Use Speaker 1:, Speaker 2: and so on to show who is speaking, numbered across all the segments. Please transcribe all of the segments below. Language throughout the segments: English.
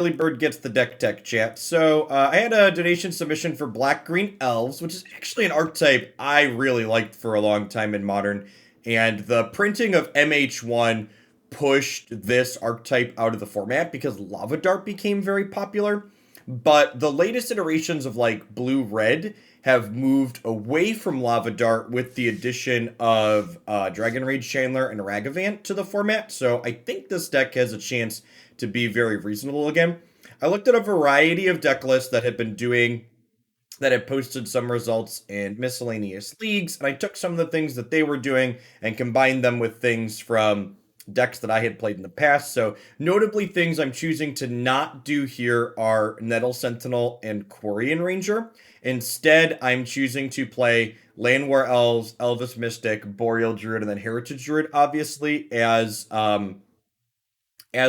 Speaker 1: Early bird gets the deck tech chat. So I had a donation submission for Black-Green Elves, which is actually an archetype I really liked for a long time in Modern. And the printing of MH1 pushed this archetype out of the format because Lava Dart became very popular. But the latest iterations of like Blue-Red have moved away from Lava Dart with the addition of Dragon Rage Chandler and Ragavant to the format. So I think this deck has a chance to be very reasonable again. I looked at a variety of deck lists that had posted some results in miscellaneous leagues, and I took some of the things that they were doing and combined them with things from decks that I had played in the past. So, notably, things I'm choosing to not do here are Nettle Sentinel and Quarian Ranger. Instead, I'm choosing to play Llanowar Elves, Elvish Mystic, Boreal Druid, and then Heritage Druid, obviously, as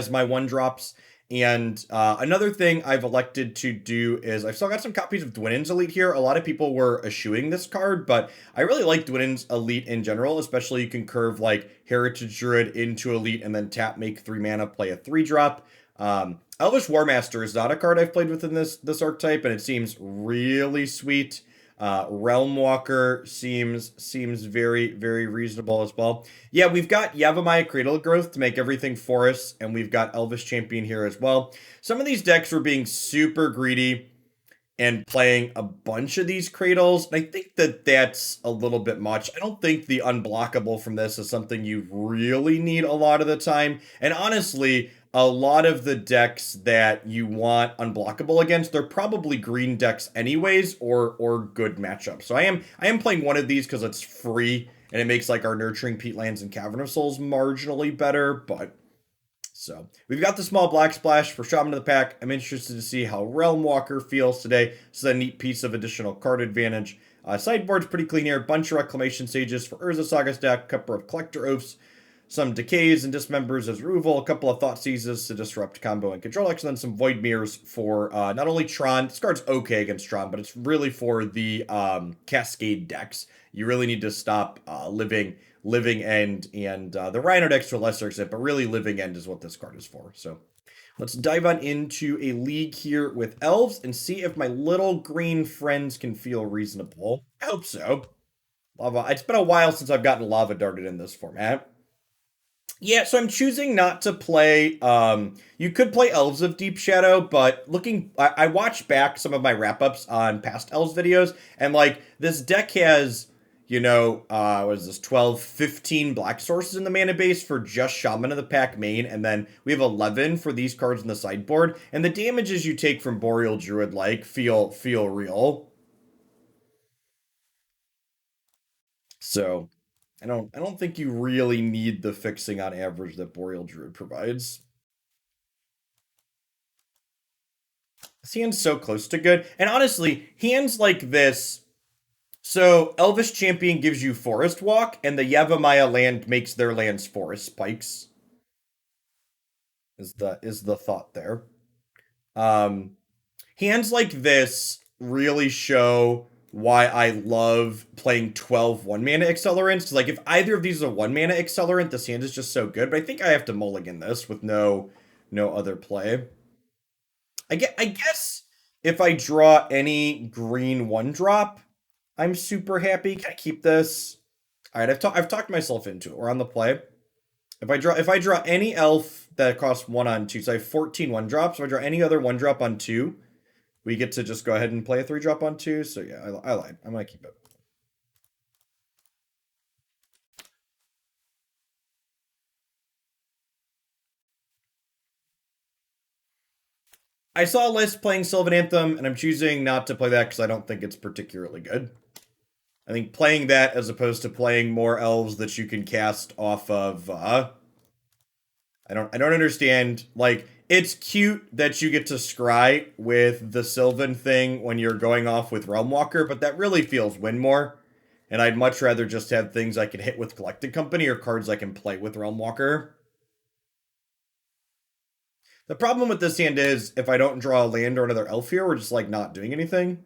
Speaker 1: my one drops. And another thing I've elected to do is I've still got some copies of Dwynen's Elite here. A lot of people were eschewing this card, but I really like Dwynen's Elite in general, especially you can curve like Heritage Druid into Elite and then tap, make 3 mana, play a 3-drop. Elvish Warmaster is not a card I've played within this archetype, and it seems really sweet. Realmwalker seems very, very reasonable as well. Yeah, we've got Yavimaya Cradle Growth to make everything forest, and we've got Elvish Champion here as well. Some of these decks were being super greedy and playing a bunch of these Cradles, and I think that that's a little bit much. I don't think the unblockable from this is something you really need a lot of the time, and honestly, a lot of the decks that you want unblockable against, they're probably green decks anyways, or good matchups. So I am playing one of these because it's free, and it makes like our Nurturing Peatlands and Cavern of Souls marginally better, but so we've got the small black splash for Shaman of the Pack. I'm interested to see how Realmwalker feels today. This is a neat piece of additional card advantage. Sideboard's pretty clean here. Bunch of Reclamation Sages for Urza Saga's deck. Couple of Collector Ouphes. Some Decays and Dismembers as removal. A couple of Thoughtseizes to disrupt combo and control decks. And then some Void Mirrors for not only Tron. This card's okay against Tron, but it's really for the Cascade decks. You really need to stop Living End and the Rhino decks to a lesser extent, but really Living End is what this card is for. So let's dive on into a league here with Elves and see if my little green friends can feel reasonable. I hope so. Lava. It's been a while since I've gotten Lava Darted in this format. Yeah, so I'm choosing not to play. You could play Elves of Deep Shadow, but I watched back some of my wrap ups on past Elves videos, and like this deck has, what is this, 12, 15 black sources in the mana base for just Shaman of the Pack main, and then we have 11 for these cards in the sideboard, and the damages you take from Boreal Druid feel real. So I don't think you really need the fixing on average that Boreal Druid provides. This hand's so close to good. And honestly, hands like this. So Elvish Champion gives you Forest Walk, and the Yavimaya land makes their lands forest spikes. Is the thought there. Um Hands like this really show why I love playing 12 one-mana accelerants. Because, like, if either of these is a one-mana accelerant, this hand is just so good. But I think I have to mulligan this with no other play. I guess if I draw any green one-drop, I'm super happy. Can I keep this? All right, I've talked myself into it. We're on the play. If I draw any elf that costs 1 on 2, so I have 14 one-drops. If I draw any other one-drop on 2, we get to just go ahead and play a 3-drop on 2. So yeah, I lied. I'm going to keep it. I saw a list playing Sylvan Anthem, and I'm choosing not to play that because I don't think it's particularly good. I think playing that as opposed to playing more elves that you can cast off of, I don't understand. Like, it's cute that you get to scry with the Sylvan thing when you're going off with Realmwalker, but that really feels win more. And I'd much rather just have things I can hit with Collected Company or cards I can play with Realmwalker. The problem with this hand is if I don't draw a land or another elf here, we're just like not doing anything.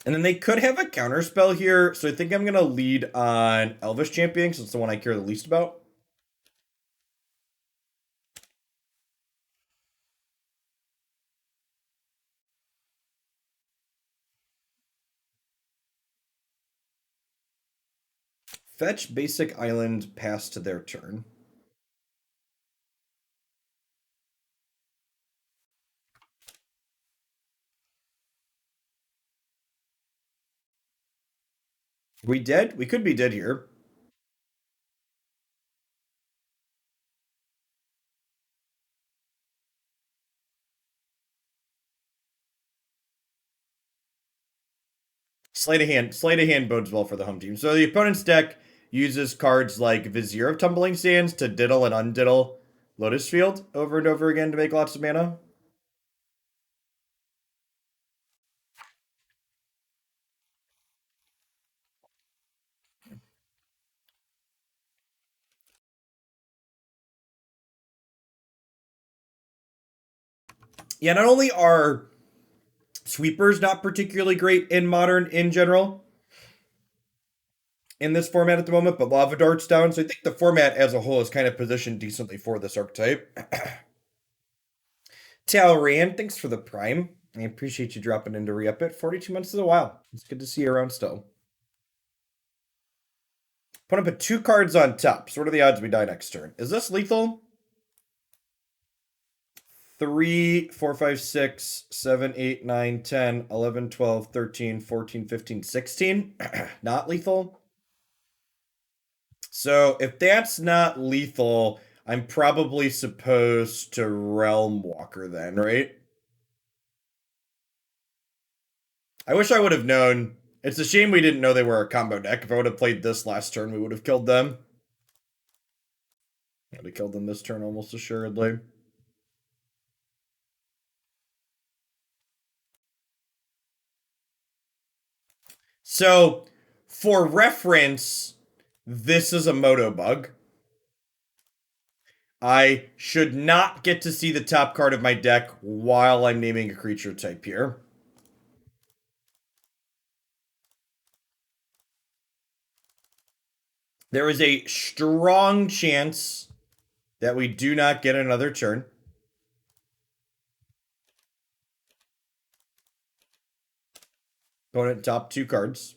Speaker 1: And then they could have a counter spell here, so I think I'm gonna lead on Elvish Champion, because it's the one I care the least about. Fetch basic island, pass to their turn. We dead? We could be dead here. Sleight of hand bodes well for the home team. So the opponent's deck uses cards like Vizier of Tumbling Sands to diddle and undiddle Lotus Field over and over again to make lots of mana. Yeah, not only are sweepers not particularly great in modern in general in this format at the moment, but Lava Dart's down, so I think the format as a whole is kind of positioned decently for this archetype. Talran, thanks for the prime. I appreciate you dropping in to re-up it. 42 months is a while. It's good to see you around still. Put up 2 cards on top. So what are the odds we die next turn? Is this lethal? 3, 4, 5, 6, 7, 8, 9, 10, 11, 12, 13, 14, 15, 16. Not lethal. So if that's not lethal, I'm probably supposed to Realmwalker then, right? I wish I would have known. It's a shame we didn't know they were a combo deck. If I would have played this last turn, we would have killed them. I would have killed them this turn almost assuredly. So, for reference, this is a Moto bug. I should not get to see the top card of my deck while I'm naming a creature type here. There is a strong chance that we do not get another turn. Opponent top 2 cards.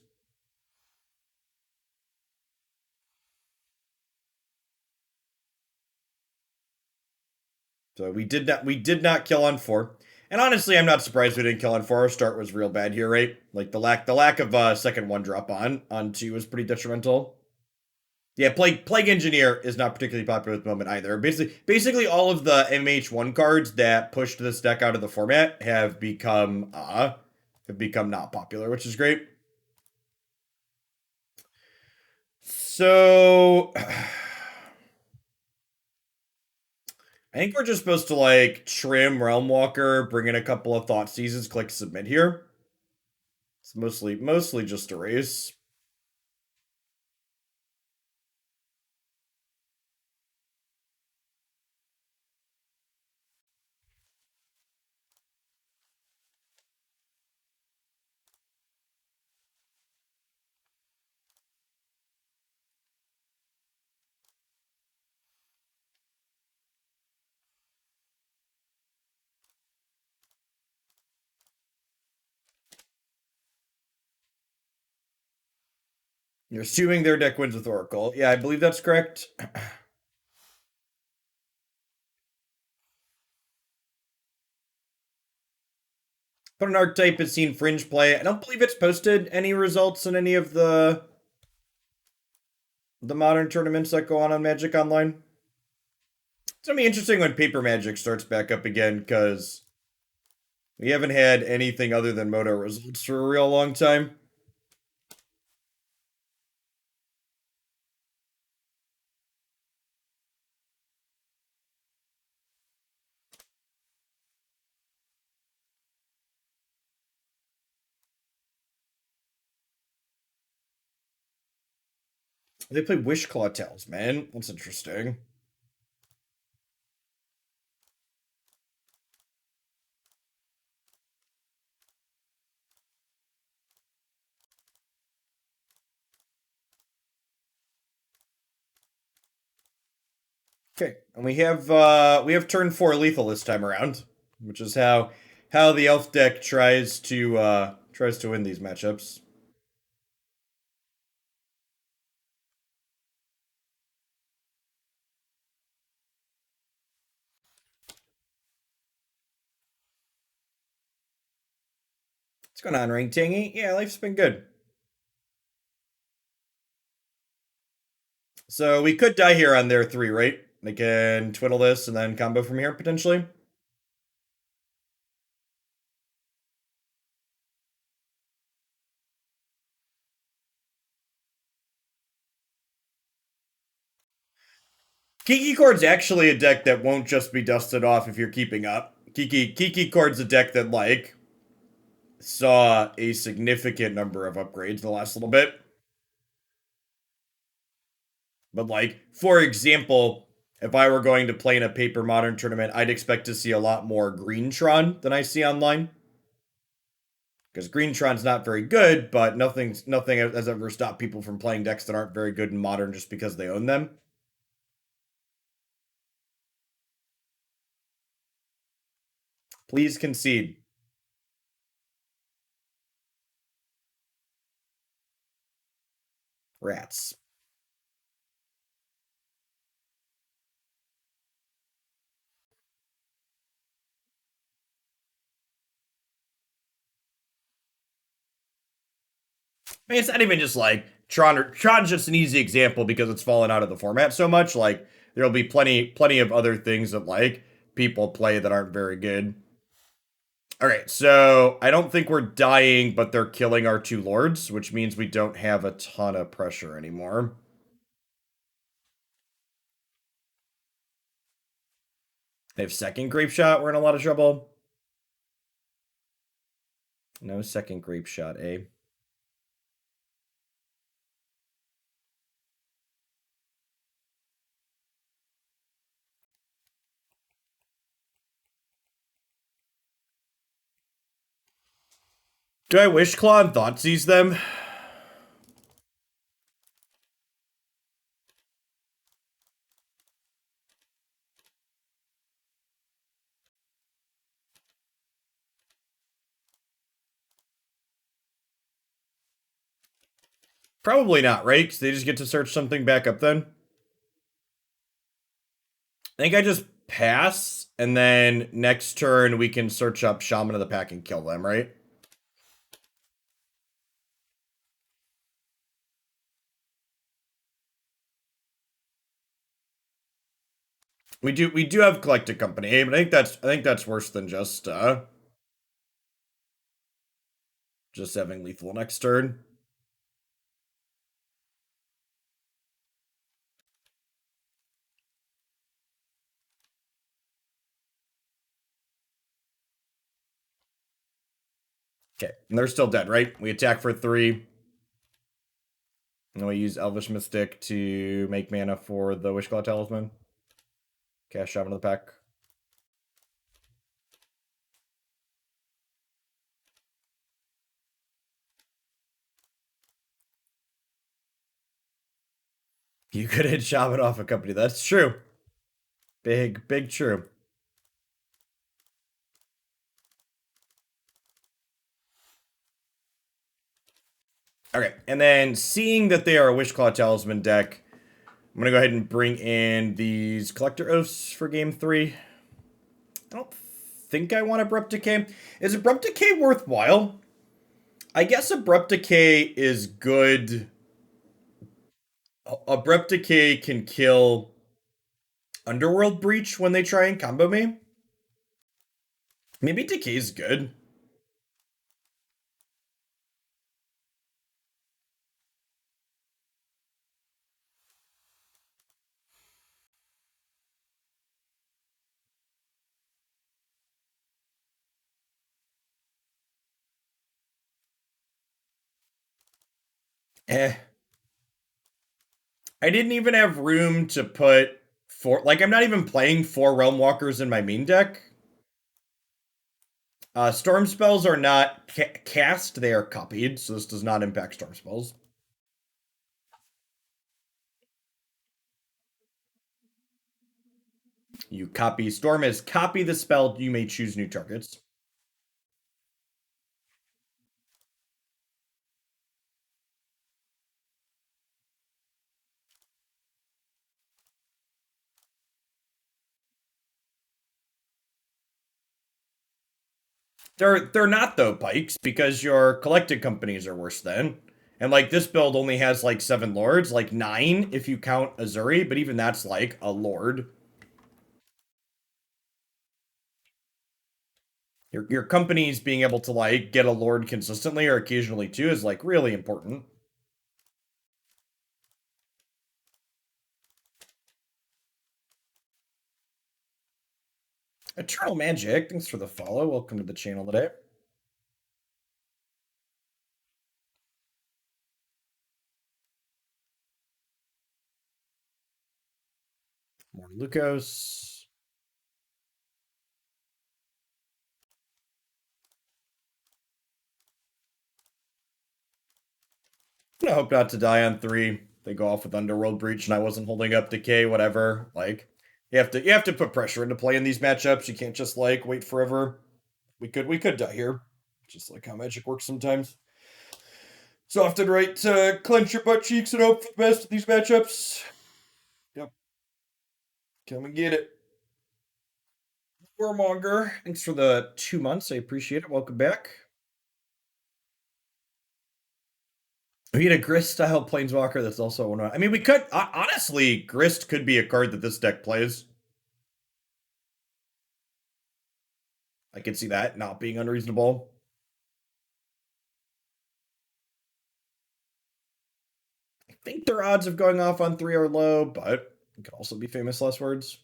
Speaker 1: So we did not kill on 4. And honestly, I'm not surprised we didn't kill on 4. Our start was real bad here, right? Like the lack of second 1-drop on 2 was pretty detrimental. Yeah, Plague Engineer is not particularly popular at the moment either. Basically all of the MH1 cards that pushed this deck out of the format have become not popular, which is great. So I think we're just supposed to like trim Realmwalker, bring in a couple of Thoughtseizes, click submit here. It's mostly just erase. You're assuming their deck wins with Oracle. Yeah, I believe that's correct. But an archetype has seen Fringe play. I don't believe it's posted any results in any of the modern tournaments that go on Magic Online. It's gonna be interesting when Paper Magic starts back up again, because we haven't had anything other than Moto results for a real long time. They play Wishclaw Talisman. That's interesting. Okay, and we have turn 4 lethal this time around, which is how the elf deck tries to win these matchups. What's going on, Ring Tingy? Yeah, life's been good. So we could die here on their 3, right? They can twiddle this and then combo from here potentially. Kiki Chord's actually a deck that won't just be dusted off if you're keeping up. Kiki Chord's a deck that saw a significant number of upgrades in the last little bit. But for example, if I were going to play in a paper modern tournament, I'd expect to see a lot more Greentron than I see online. Because Greentron's not very good, but nothing has ever stopped people from playing decks that aren't very good in modern just because they own them. Please concede. Rats. I mean, it's not even just Tron. Tron's just an easy example because it's fallen out of the format so much. There'll be plenty of other things that people play that aren't very good. All right, so I don't think we're dying, but they're killing our 2 lords, which means we don't have a ton of pressure anymore. They have second grape shot. We're in a lot of trouble. No second grape shot, eh? Do I wish Claw and Thoughtseize them? Probably not, right? Because they just get to search something back up then. I think I just pass, and then next turn we can search up Shaman of the Pack and kill them, right? We do have Collected Company, but I think that's worse than just having lethal next turn. Okay, and they're still dead, right? We attack for 3. And we use Elvish Mystic to make mana for the Wishclaw Talisman. Cast Shaman of the Pack. You could hit Shaman off a company. That's true. Big true. Okay, and then seeing that they are a Wishclaw Talisman deck, I'm gonna go ahead and bring in these Collector Ouphes for game 3. I don't think I want Abrupt Decay. Is Abrupt Decay worthwhile? I guess Abrupt Decay is good. Abrupt Decay can kill Underworld Breach when they try and combo me. Maybe Decay's good. Eh. I didn't even have room to put 4. I'm not even playing 4 Realmwalkers in my main deck. Storm spells are not cast, they are copied, so this does not impact storm spells. You copy Storm is copy the spell. You may choose new targets. They're not though, Pikes, because your collected companies are worse than. And like this build only has like 7 lords, like 9 if you count Ezuri, but even that's like a lord. Your companies being able to like get a lord consistently or occasionally too is like really important. Eternal Magic, thanks for the follow. Welcome to the channel today. More Lucas. I hope not to die on 3. They go off with Underworld Breach and I wasn't holding up Decay, whatever. Like, you have to put pressure into play in these matchups. You can't just like wait forever. We could die here. Just like how Magic works sometimes. So often right to clench your butt cheeks and hope for the best of these matchups. Yep. Come and get it. Warmonger, thanks for the 2 months. I appreciate it. Welcome back. We had a Grist style Planeswalker that's also one of. I mean, we could honestly, Grist could be a card that this deck plays. I can see that not being unreasonable. I think their odds of going off on 3 are low, but it could also be famous last words.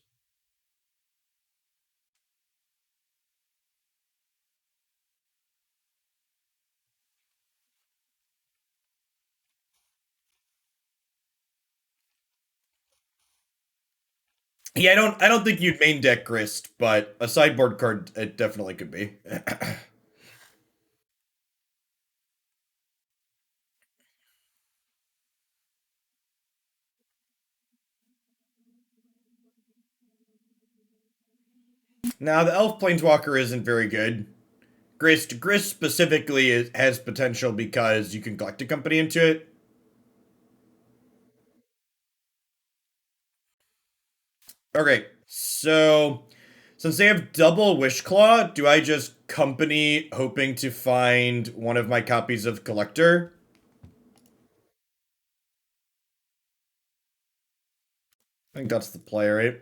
Speaker 1: Yeah, I don't think you'd main deck Grist, but a sideboard card it definitely could be. Now the Elf Planeswalker isn't very good. Grist specifically has potential because you can collect a company into it. Okay, so since they have double Wishclaw, do I just company hoping to find one of my copies of Collector? I think that's the play, right?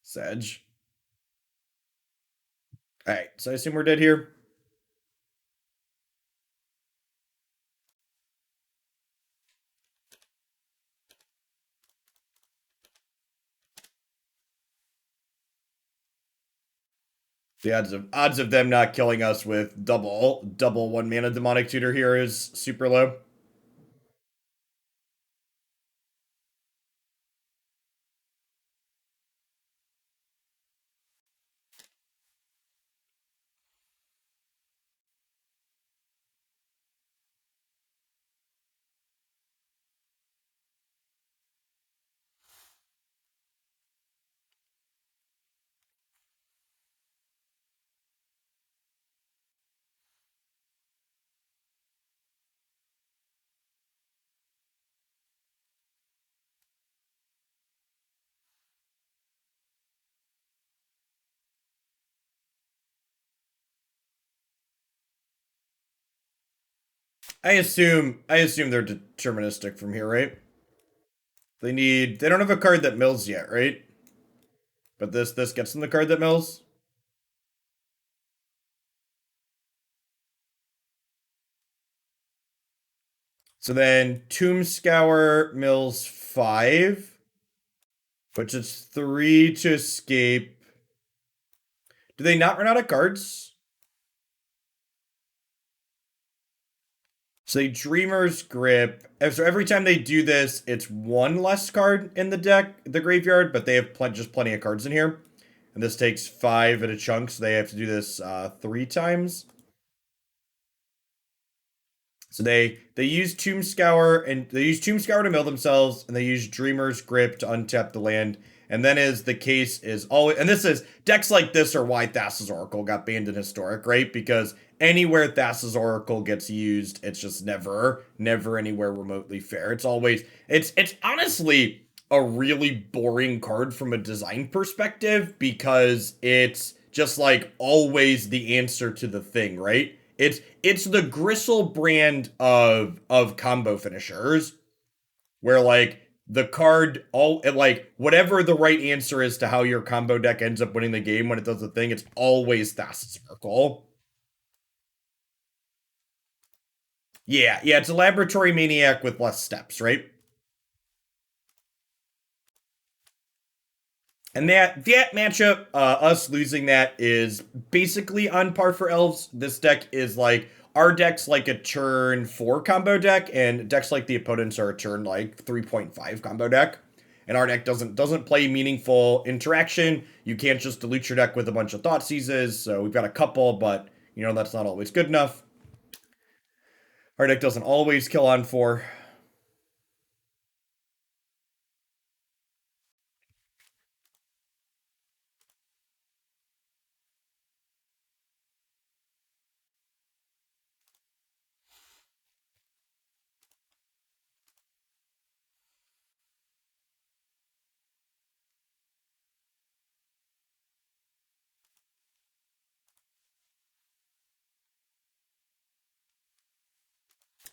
Speaker 1: Sage. Alright, so I assume we're dead here. The odds of them not killing us with double 1 mana demonic tutor here is super low. I assume they're deterministic from here, right? They don't have a card that mills yet, right? But this gets them the card that mills. So then Tomb Scour mills 5, which is 3 to escape. Do they not run out of cards? So they Dreamer's Grip. So every time they do this, it's 1 less card in the deck, the graveyard, but they have just plenty of cards in here. and this takes 5 at a chunk, so they have to do this 3 times. So they use Tomb Scour, and they use Tomb Scour to mill themselves, and they use Dreamer's Grip to untap the land. And then as the case is always, and this is decks like this are why Thassa's Oracle got banned in Historic, right? Because anywhere Thassa's Oracle gets used, it's just never anywhere remotely fair. It's honestly a really boring card from a design perspective because it's just like always the answer to the thing, right? It's the Gristle brand of combo finishers where like the card all like whatever the right answer is to how your combo deck ends up winning the game when it does the thing, it's always Thassa's Oracle. Yeah, it's a laboratory maniac with less steps, right? And that matchup, us losing that is basically on par for elves. This deck is like our deck's like a turn 4 combo deck, and decks like the opponents are a turn like 3.5 combo deck. And our deck doesn't play meaningful interaction. You can't just dilute your deck with a bunch of Thoughtseizes. So we've got a couple, but that's not always good enough. Our deck doesn't always kill on 4.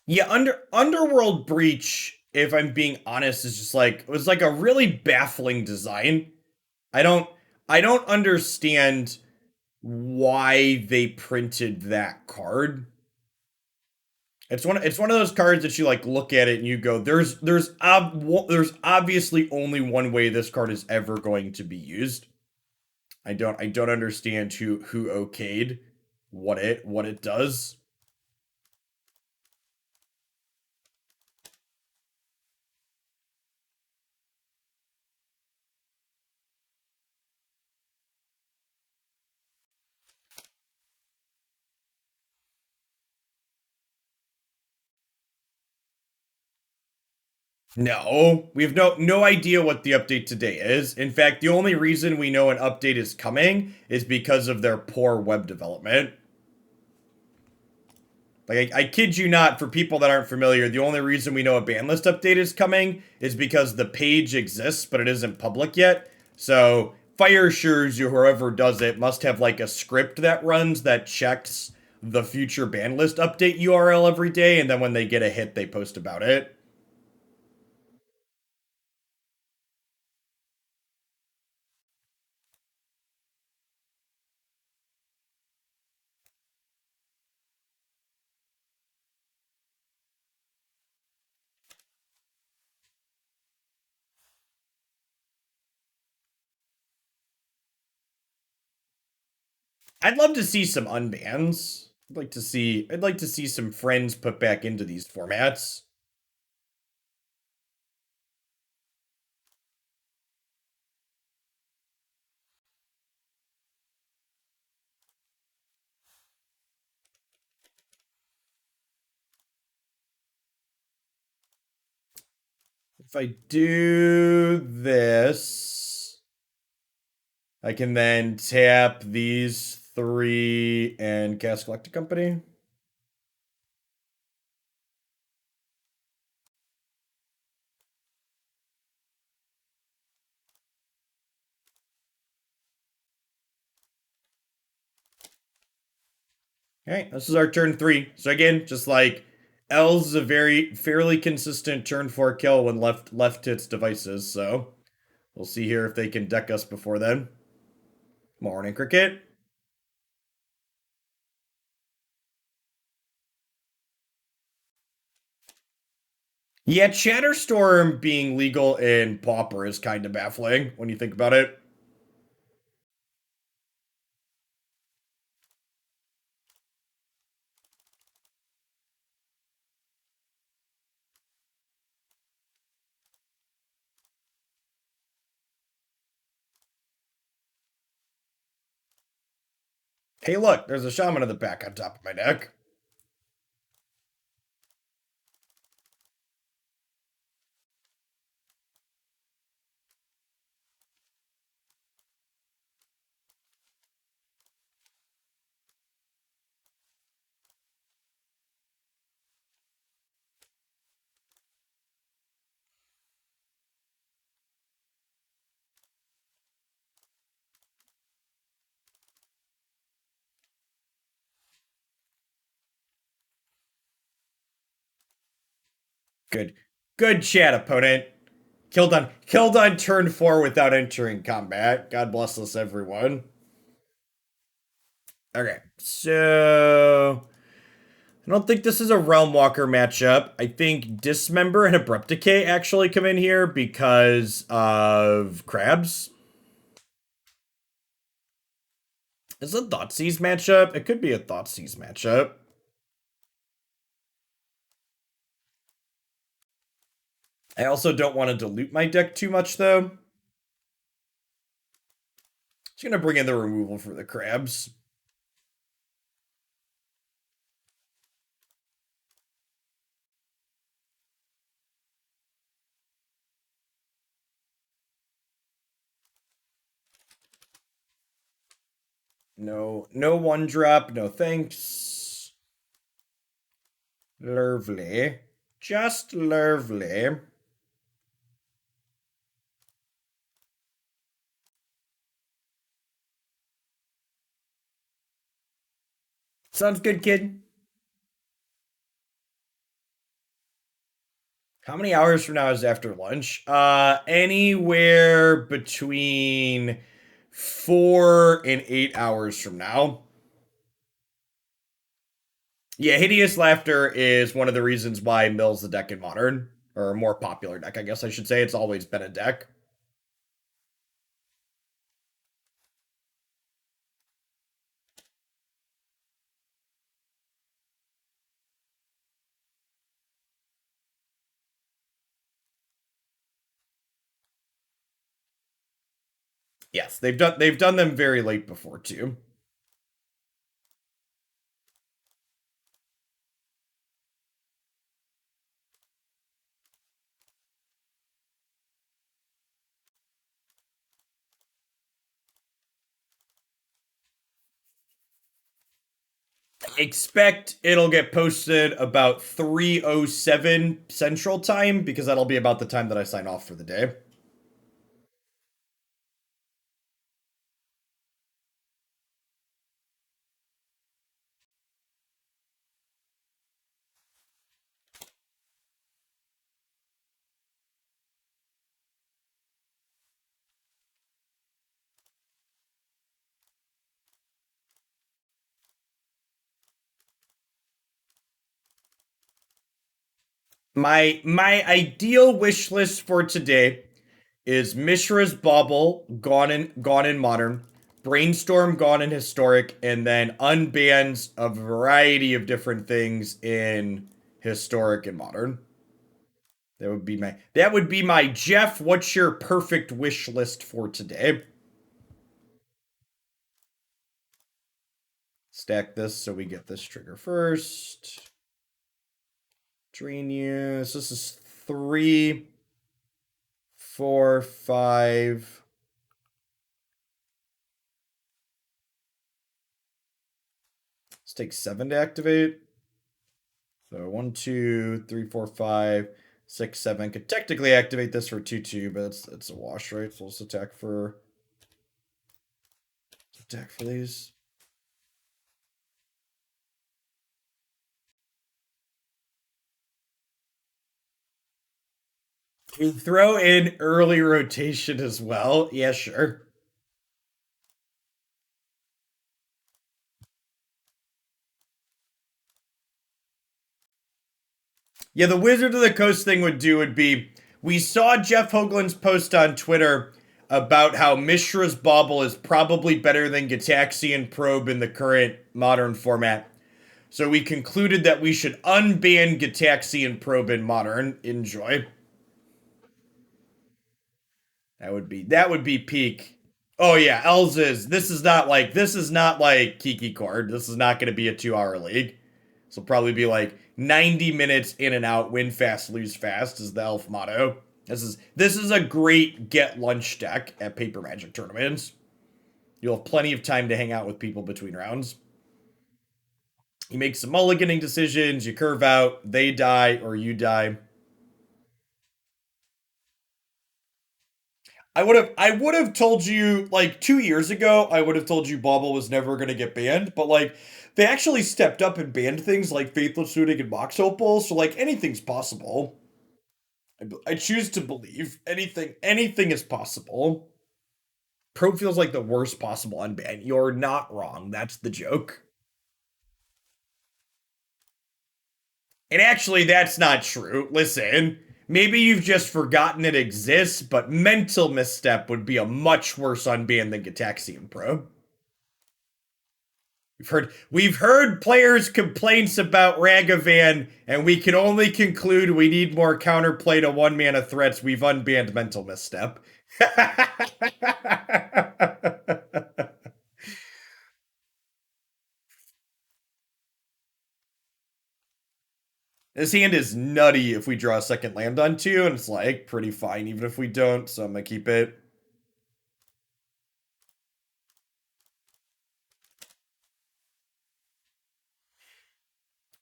Speaker 1: Yeah, Underworld Breach, if I'm being honest, is just like it was like a really baffling design. I don't I don't understand why they printed that card. It's one of those cards that you like look at it and you go, there's obviously only one way this card is ever going to be used. I don't understand who okayed what it does. No, we have no idea what the update today is. In fact, the only reason we know an update is coming is because of their poor web development. Like I kid you not, for people that aren't familiar, the only reason we know a ban list update is coming is because the page exists, but it isn't public yet. So Fire assures you whoever does it must have like a script that runs that checks the future ban list update URL every day, and then when they get a hit, they post about it. I'd love to see some unbans. I'd like to see some friends put back into these formats. If I do this, I can then tap these 3 and cast Collector Company. Okay, this is our turn 3. So again, just like L's is a very fairly consistent turn 4 kill when left hits devices. So we'll see here if they can deck us before then. Morning, Cricket. Yeah, Chatterstorm being legal in Pauper is kind of baffling when you think about it. Hey, look, there's a Shaman in the back on top of my deck. Good. Good chat, opponent. Killed on turn 4 without entering combat. God bless us, everyone. Okay, so I don't think this is a Realmwalker matchup. I think Dismember and Abrupt Decay actually come in here because of crabs. Is it a Thoughtseize matchup? It could be a Thoughtseize matchup. I also don't want to dilute my deck too much, though. Just gonna bring in the removal for the crabs. No, no one drop, no thanks. Lovely. Just lovely. Sounds good, kid. How many hours from now is after lunch? Anywhere between 4 and 8 hours from now. Yeah, Hideous Laughter is one of the reasons why Mill's the deck in Modern, or a more popular deck, I guess I should say. It's always been a deck. Yes, they've done them very late before too. Expect it'll get posted about 3:07 Central Time because that'll be about the time that I sign off for the day. My ideal wish list for today is Mishra's Bauble gone in Modern, Brainstorm gone in Historic, and then unbans a variety of different things in Historic and Modern. That would be my Jeff. What's your perfect wish list for today? Stack this so we get this trigger first. Drain use. This is 3, 4, 5. Let's take 7 to activate. So 1, 2, 3, 4, 5, 6, 7. Could technically activate this for 2/2, but it's a wash, right? So let's attack for these. You throw in early rotation as well. Yeah, sure. Yeah, the Wizard of the Coast thing would be we saw Jeff Hoagland's post on Twitter about how Mishra's Bauble is probably better than Gitaxian Probe in the current Modern format. So we concluded that we should unban Gitaxian Probe in Modern. Enjoy. That would be peak. Oh yeah, Elves is this is not like Kiki Cord. This is not going to be a 2 hour league. This will probably be like 90 minutes in and out, win fast, lose fast is the elf motto. This is a great get lunch deck at Paper Magic tournaments. You'll have plenty of time to hang out with people between rounds. You make some mulliganing decisions, you curve out, they die or you die. I would have told you like 2 years ago, I would have told you Bauble was never gonna get banned, but like they actually stepped up and banned things like Faithless Looting and Mox Opal, so like anything's possible. I choose to believe anything is possible. Probe feels like the worst possible unban. You're not wrong. That's the joke. And actually, that's not true. Listen, maybe you've just forgotten it exists, but Mental Misstep would be a much worse unban than Gataxian Probe. We've heard players' complaints about Ragavan, and we can only conclude we need more counterplay to 1 mana threats. We've unbanned Mental Misstep. This hand is nutty if we draw a second land on 2, and it's like pretty fine even if we don't, so I'm gonna keep it.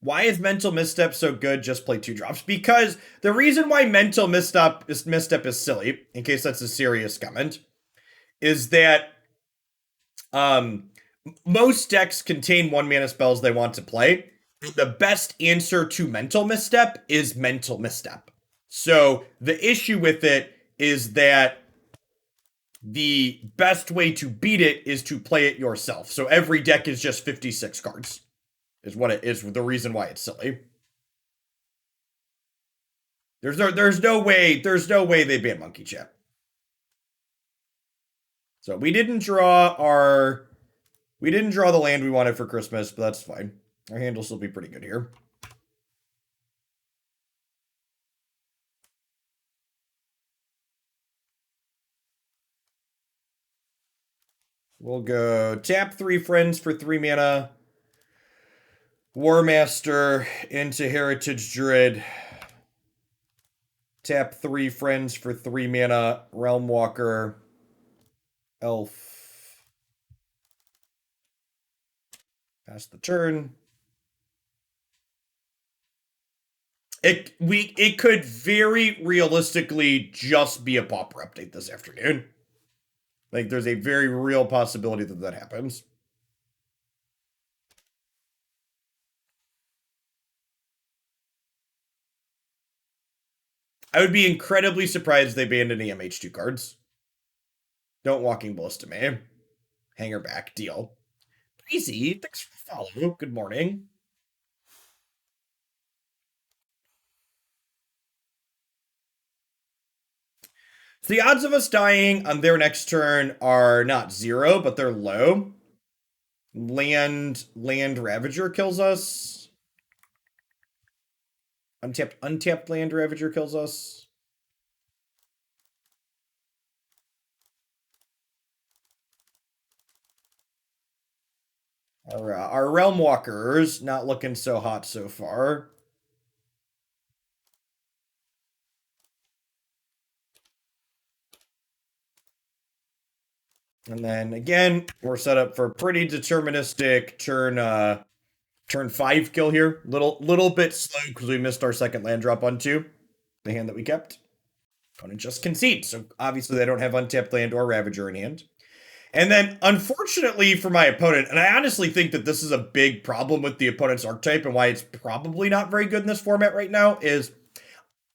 Speaker 1: Why is Mental Misstep so good? Just play 2 drops. Because the reason why Mental Misstep is silly, in case that's a serious comment, is that um most decks contain 1 mana spells they want to play. The best answer to Mental Misstep is Mental Misstep. So the issue with it is that the best way to beat it is to play it yourself. So every deck is just 56 cards, is what it is. The reason why it's silly. There's no way they ban Monkey Chat. So we didn't draw the land we wanted for Christmas, but that's fine. Our hand will still be pretty good here. We'll go tap 3 friends for 3 mana. Warmaster into Heritage Druid. Tap 3 friends for 3 mana. Realmwalker. Elf. Pass the turn. It could very realistically just be a pauper update this afternoon. Like there's a very real possibility that that happens. I would be incredibly surprised if they banned any MH2 cards. Don't Walking Ballista me. Hanger back. Deal. Easy. Thanks for the follow. Good morning. So the odds of us dying on their next turn are not 0, but they're low. Land Ravager kills us. Untapped Land Ravager kills us. Our Realmwalkers not looking so hot so far. And then again, we're set up for a pretty deterministic turn 5 kill here. Little bit slow because we missed our second land drop on 2. The hand that we kept. Opponent just concedes. So obviously they don't have untapped land or Ravager in hand. And then, unfortunately for my opponent, and I honestly think that this is a big problem with the opponent's archetype and why it's probably not very good in this format right now, is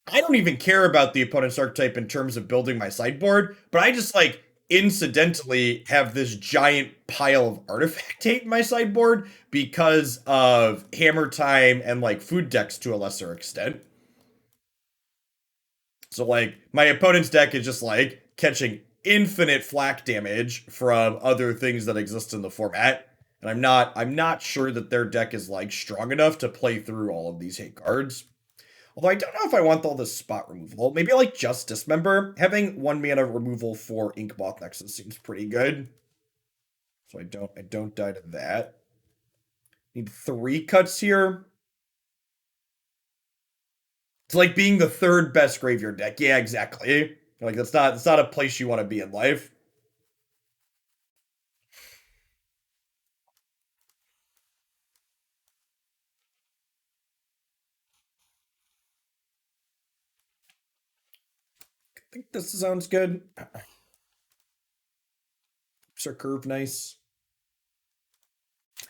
Speaker 1: I don't even care about the opponent's archetype in terms of building my sideboard, but I just like incidentally have this giant pile of artifact hate in my sideboard because of Hammer Time and like food decks to a lesser extent. So like my opponent's deck is just like catching infinite flak damage from other things that exist in the format. And I'm not sure that their deck is like strong enough to play through all of these hate cards. Although I don't know if I want all this spot removal. Maybe like just Dismember. Having 1 mana removal for Inkmoth Nexus seems pretty good. So I don't die to that. Need 3 cuts here. It's like being the 3rd best graveyard deck. Yeah, exactly. Like that's not a place you want to be in life. I think this sounds good. Sir Curve, nice.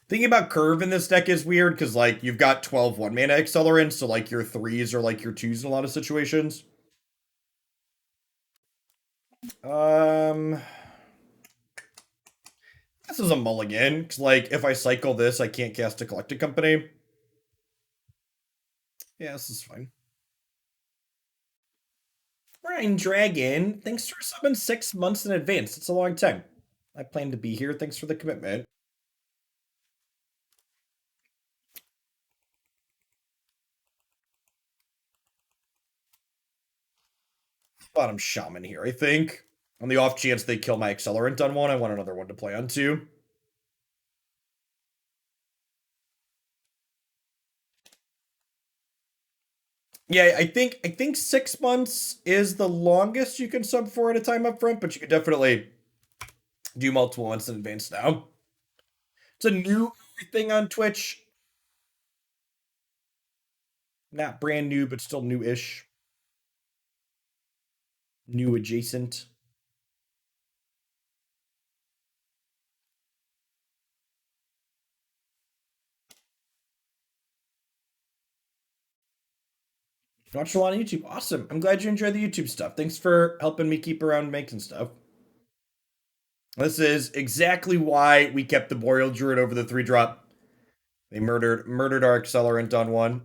Speaker 1: Thinking about curve in this deck is weird because like you've got 12 1-mana accelerants, so like your 3s are like your 2s in a lot of situations. This is a mulligan, because like if I cycle this, I can't cast a Collected Company. Yeah, this is fine. Ryan Dragon, thanks for subbing 6 months in advance. It's a long time. I plan to be here. Thanks for the commitment. Bottom Shaman here, I think. On the off chance they kill my accelerant on one, I want another one to play on too. Yeah, I think 6 months is the longest you can sub for at a time up front, but you could definitely do multiple months in advance now. It's a new thing on Twitch. Not brand new, but still new-ish. New adjacent. Watch a lot of YouTube. Awesome. I'm glad you enjoy the YouTube stuff. Thanks for helping me keep around making stuff. This is exactly why we kept the Boreal Druid over the 3-drop. They murdered our accelerant on one.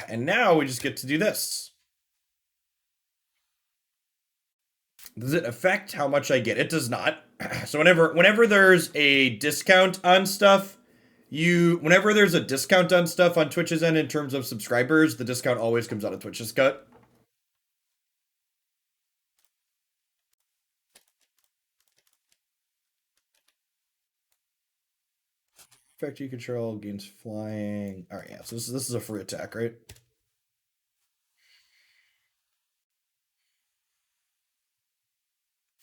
Speaker 1: And now we just get to do this. Does it affect how much I get? It does not. So whenever there's a discount on stuff, whenever there's a discount on stuff on Twitch's end in terms of subscribers, the discount always comes out of Twitch's cut. Effect you control gains flying. All right, yeah. So this is a free attack, right?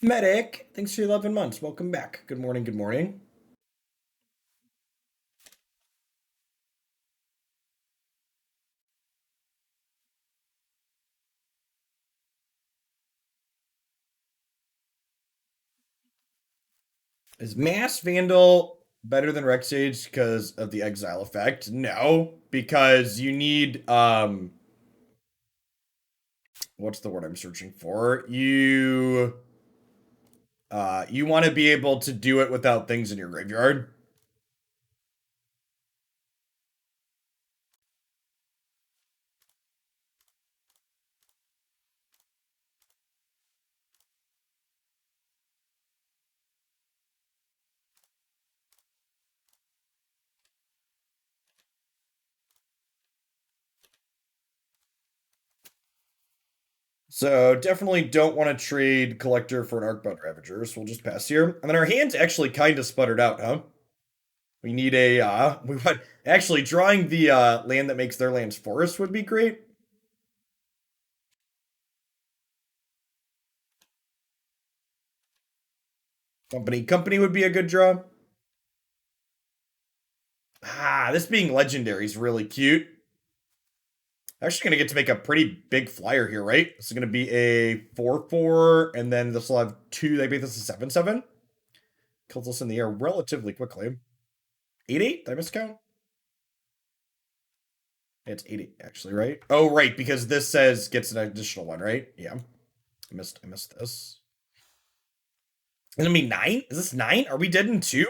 Speaker 1: Medic, thanks for 11 months. Welcome back. Good morning. Good morning. Is Mass Vandal better than Rex Sage because of the exile effect? No, because you need what's the word I'm searching for? You want to be able to do it without things in your graveyard. So definitely don't want to trade Collector for an Arcbound Ravager, so we'll just pass here. And then our hands actually kind of sputtered out, huh? We need a, we want, actually drawing the land that makes their lands forest would be great. Company would be a good draw. This being legendary is really cute. Actually gonna get to make a pretty big flyer here, right? This is gonna be a 4/4, and then this will have 2, they make this a 7/7. Kills us in the air relatively quickly. 8/8? Did I miscount? It's 8/8, actually, right? Oh, right, because this says gets an additional one, right? Yeah. I missed this. It's gonna be 9? Is this 9? Are we dead in 2?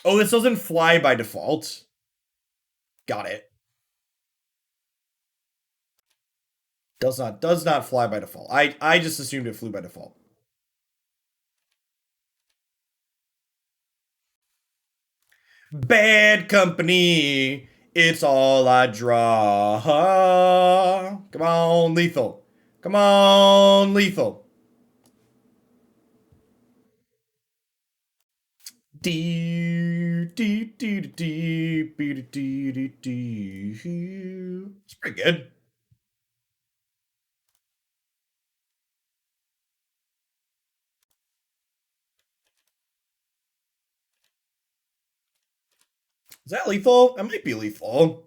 Speaker 1: Oh, this doesn't fly by default. Got it. Does not fly by default. I just assumed it flew by default. Bad company. It's all I draw. Come on, lethal. Come on, lethal. It's pretty good. Is that lethal? It might be lethal.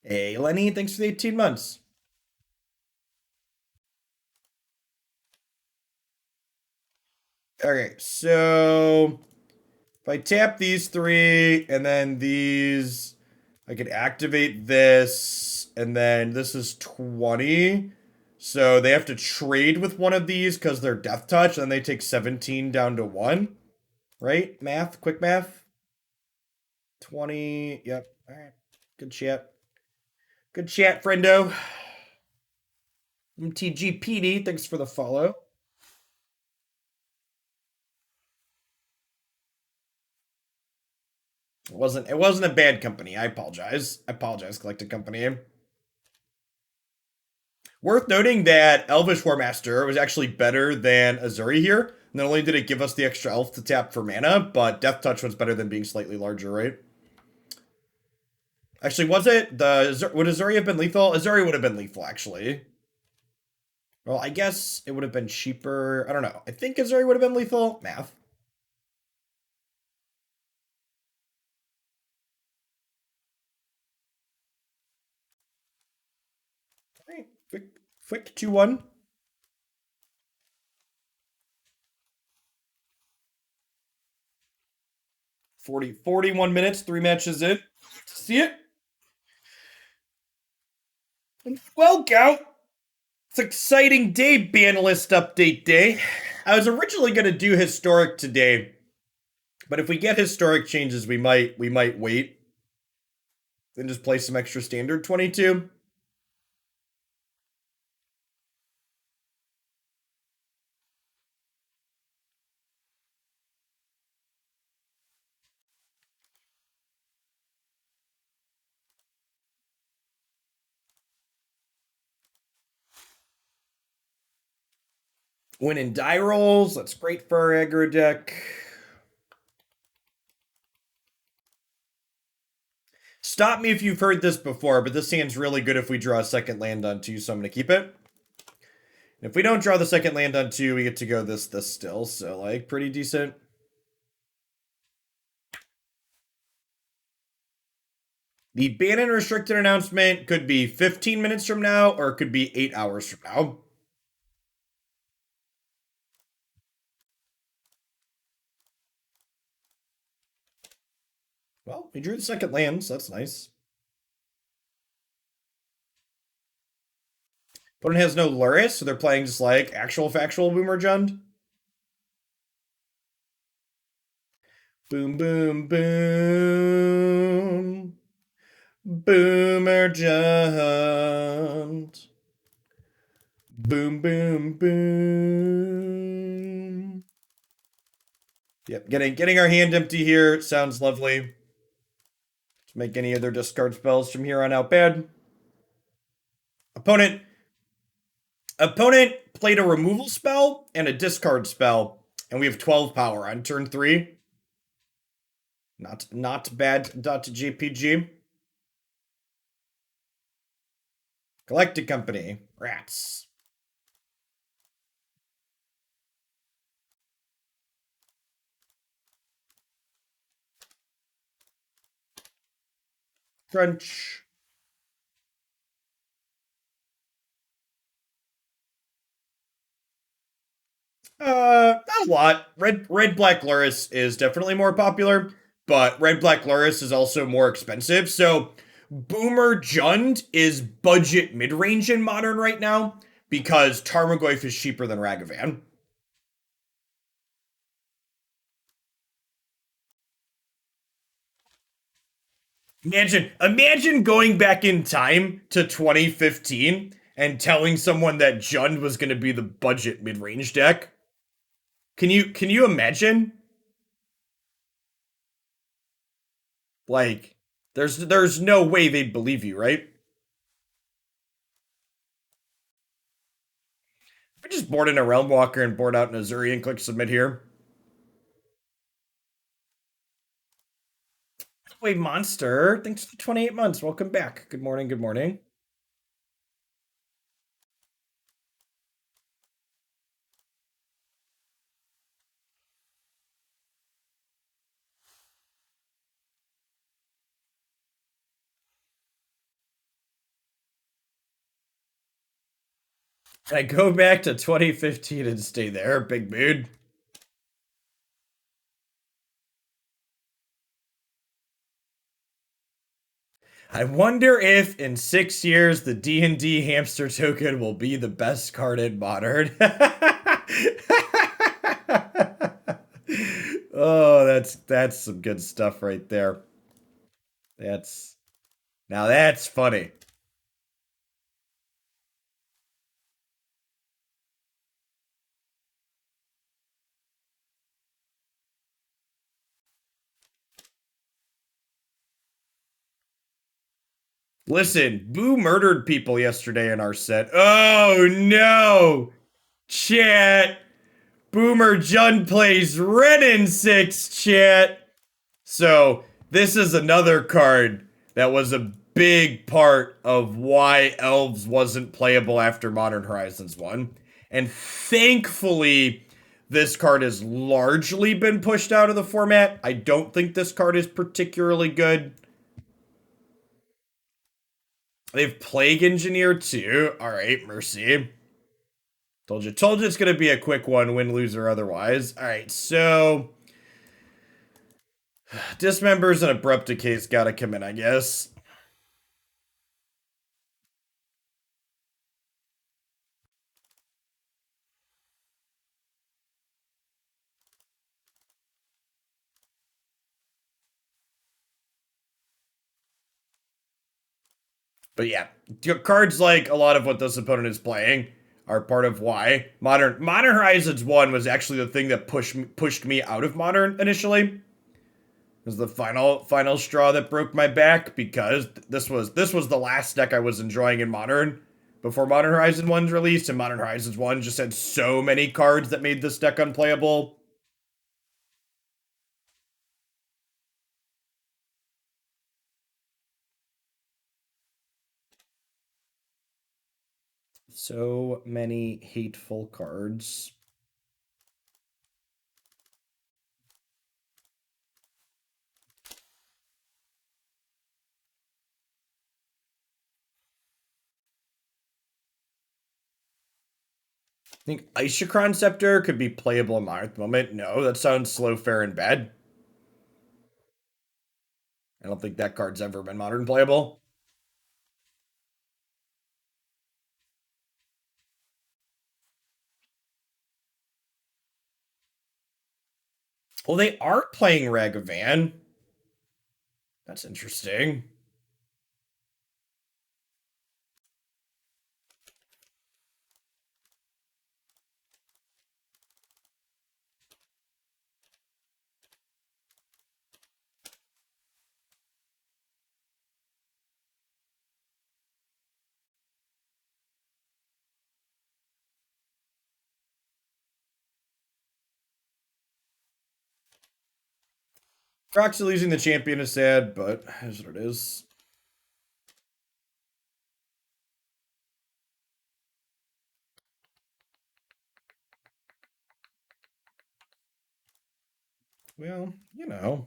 Speaker 1: Hey, Lenny, thanks for the 18 months. Okay, so if I tap these three and then these, I could activate this, and then this is 20. So they have to trade with one of these because they're Death Touch, and then they take 17 down to 1. Right? Math? Quick math? 20. Yep. All right. Good chat. Good chat, friendo. MTGPD, thanks for the follow. It wasn't a bad company. I apologize. I apologize, Collected Company. Worth noting that Elvish Warmaster was actually better than Ezuri here. Not only did it give us the extra elf to tap for mana, but Death Touch was better than being slightly larger, right? Actually, was it? Would Ezuri have been lethal? Ezuri would have been lethal, actually. Well, I guess it would have been cheaper. I don't know. I think Ezuri would have been lethal. Math. All right. Quick 2-1. 41 minutes, 3 matches in. See it? Well, Gout. It's an exciting day, ban list update day. I was originally going to do historic today, but if we get historic changes, we might wait and just play some extra standard 22. Winning die rolls, that's great for our aggro deck. Stop me if you've heard this before, but this hand's really good if we draw a second land on 2, so I'm going to keep it. If we don't draw the second land on 2, we get to go this still, so like pretty decent. The ban and restricted announcement could be 15 minutes from now, or it could be 8 hours from now. Well, we drew the second land, so that's nice. Opponent has no Luris, so they're playing just like actual factual Boomer Jund. Boom, boom, boom. Boomer Jund. Boom, boom, boom. Yep, getting our hand empty here sounds lovely. To make any other discard spells from here on out bad. Opponent played a removal spell and a discard spell, and we have 12 power on turn 3. Not bad. .jpg. Collected Company. Rats. Crunch. Not a lot. Red Black Luris is definitely more popular, but Red Black Luris is also more expensive. So Boomer Jund is budget mid range in Modern right now because Tarmogoyf is cheaper than Ragavan. Imagine going back in time to 2015 and telling someone that Jund was going to be the budget mid range deck. Can you imagine? Like, there's no way they'd believe you, right? If I just board in a Realmwalker and board out an Ezuri and click submit here. Wait, Monster, thanks for the 28 months. Welcome back. Good morning, good morning. Can I go back to 2015 and stay there, big mood? I wonder if in 6 years the D&D hamster token will be the best card in Modern. Oh, that's some good stuff right there. That's Now that's funny. Listen, Boo murdered people yesterday in our set. Oh no! Chat! Boomer Jun plays Red in 6, chat! So, this is another card that was a big part of why Elves wasn't playable after Modern Horizons 1. And thankfully, this card has largely been pushed out of the format. I don't think this card is particularly good. They've Plague Engineer too. Alright, mercy. Told you it's going to be a quick one, win, lose, or otherwise. Alright, so Dismembers and Abrupt Decay's gotta come in, I guess. But yeah, cards like a lot of what this opponent is playing are part of why Modern Horizons 1 was actually the thing that pushed me out of Modern initially. It was the final straw that broke my back because this was the last deck I was enjoying in Modern before Modern Horizons 1's released, and Modern Horizons 1 just had so many cards that made this deck unplayable. So many hateful cards. I think Ishikron Scepter could be playable in Modern at the moment. No, that sounds slow, fair, and bad. I don't think that card's ever been Modern playable. Well, they are playing Ragavan. That's interesting. Proxy losing the champion is sad, but is what it is. Well, you know.